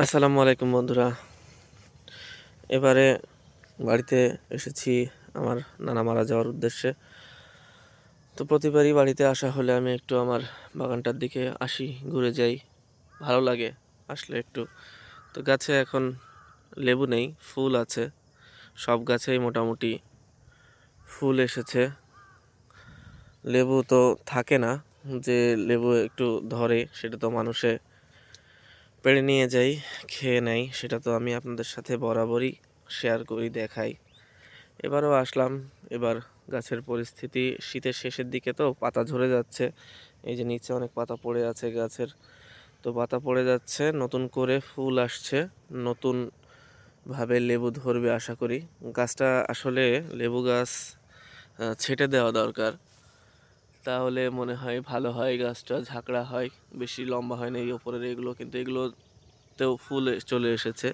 আসসালামু আলাইকুম বন্ধুরা। এবারে বাড়িতে এসেছি আমার নানা মারা যাওয়ার উদ্দেশ্যে। তো প্রতিবারই বাড়িতে আসা হলে আমি একটু আমার বাগানটার দিকে আসি, ঘুরে যাই। ভালো লাগে আসলে একটু। তো গাছে এখন লেবু নেই, ফুল আছে। সব গাছেই মোটামুটি ফুল এসেছে। লেবু তো থাকে না, যে লেবু একটু ধরে সেটা তো মানুষে পেড়ে নিয়ে যাই, খেয়ে নেয়। সেটা তো আমি আপনাদের সাথে বরাবরই শেয়ার করি, দেখাই। এবারও আসলাম। এবার গাছের পরিস্থিতি শীতের শেষের দিকে তো পাতা ঝরে যাচ্ছে। এই যে নিচে অনেক পাতা পড়ে আছে গাছের। তো পাতা পড়ে যাচ্ছে, নতুন করে ফুল আসছে, নতুন ভাবে লেবু ধরবে আশা করি। গাছটা আসলে লেবু গাছ ছেটে দেওয়া দরকার, তাহলে মনে হয় ভালো হয়, গাছটা ঝাঁকড়া হয়, বেশি লম্বা হয় না। এই ওপরের এগুলো কিন্তু এগুলোতেও ফুল চলে এসেছে।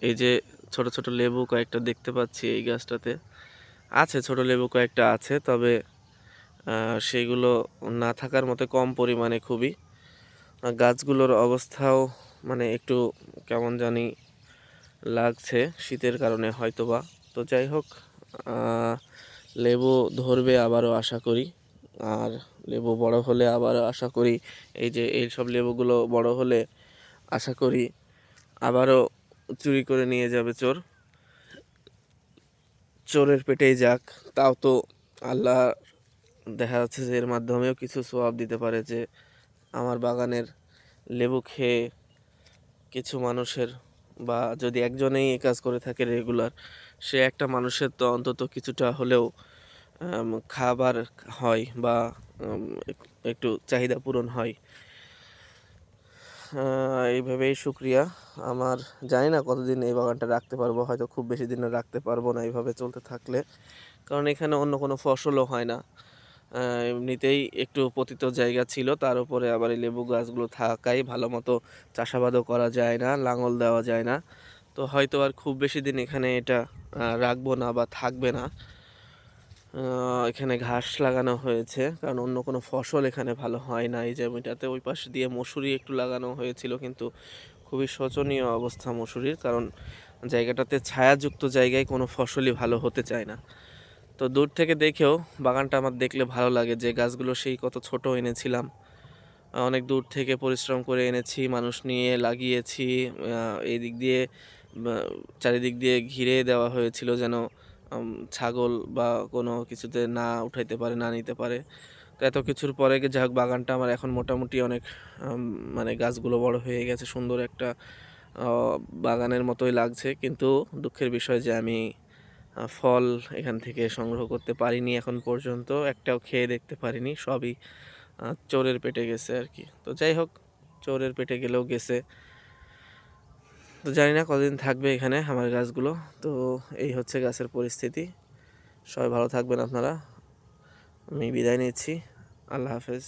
এই যে ছোট ছোট লেবু কয়েকটা দেখতে পাচ্ছি এই গাছটাতে আছে, ছোট লেবু কয়েকটা আছে, তবে সেগুলো না থাকার মতো কম পরিমাণে খুবই। গাছগুলোর অবস্থাও মানে একটু কেমন জানি লাগছে শীতের কারণে হয়তোবা। তো যাই হোক, আহ, লেবু ধরবে আবারও আশা করি। আর লেবু বড় হলে আবারও আশা করি, এই যে এইসব লেবুগুলো বড় হলে আশা করি আবারও চুরি করে নিয়ে যাবে চোর। চোরের পেটেই যাক, তাও তো আল্লাহ দেখা যাচ্ছে যে এর মাধ্যমেও কিছু সোয়াব দিতে পারে, যে আমার বাগানের লেবু খেয়ে কিছু মানুষের, বা যদি একজনেই এই কাজ করে থাকে রেগুলার, সে একটা মানুষের তো অন্তত কিছুটা হলেও খাবার হয়, বা একটু চাহিদা পূরণ হয়। এইভাবেই শুক্রিয়া। আমার জানি না কতদিন এই বাগানটা রাখতে পারবো, হয়তো খুব বেশি দিন রাখতে পারবো না এইভাবে চলতে থাকলে, কারণ এখানে অন্য কোনো ফসলও হয় না। এমনিতেই একটু পতিত জায়গা ছিল, তার উপরে আবার এই লেবু গাছগুলো থাকায় ভালো মতো চাষাবাদও করা যায় না, লাঙল দেওয়া যায় না। তো হয়তো আর খুব বেশি দিন এখানে এটা রাখবো না বা থাকবে না। এখানে ঘাস লাগানো হয়েছে, কারণ অন্য কোনো ফসল এখানে ভালো হয় না এই জমিটাতে। ওই পাশ দিয়ে মসুরি একটু লাগানো হয়েছিল, কিন্তু খুবই শোচনীয় অবস্থা মসুরির, কারণ জায়গাটাতে ছায়াযুক্ত জায়গায় কোনো ফসলই ভালো হতে চায় না। তো দূর থেকে দেখেও বাগানটা আমার দেখলে ভালো লাগে, যে গাছগুলো সেই কত ছোট এনেছিলাম, অনেক দূর থেকে পরিশ্রম করে এনেছি, মানুষ নিয়ে লাগিয়েছি। এই দিক দিয়ে চারিদিক দিয়ে ঘিরে দেওয়া হয়েছিল, যেন ছাগল বা কোনো কিছুতে না উঠাইতে পারে, না নিতে পারে। তো এত কিছুর পরে যাক, বাগানটা আমার এখন মোটামুটি অনেক মানে গাছগুলো বড় হয়ে গেছে, সুন্দর একটা বাগানের মতোই লাগছে। কিন্তু দুঃখের বিষয় যে আমি ফল এখান থেকে সংগ্রহ করতে পারিনি এখন পর্যন্ত, একটাও খেয়ে দেখতে পারিনি, সবই চোরের পেটে গেছে আর কি। তো যাই হোক, চোরের পেটে গেলেও গেছে। তো জানি না কতদিন থাকবে এখানে আমার গাছগুলো। তো এই হচ্ছে গাছের পরিস্থিতি। সবাই ভালো থাকবেন আপনারা। আমি বিদায় নিচ্ছি। আল্লাহ হাফেজ।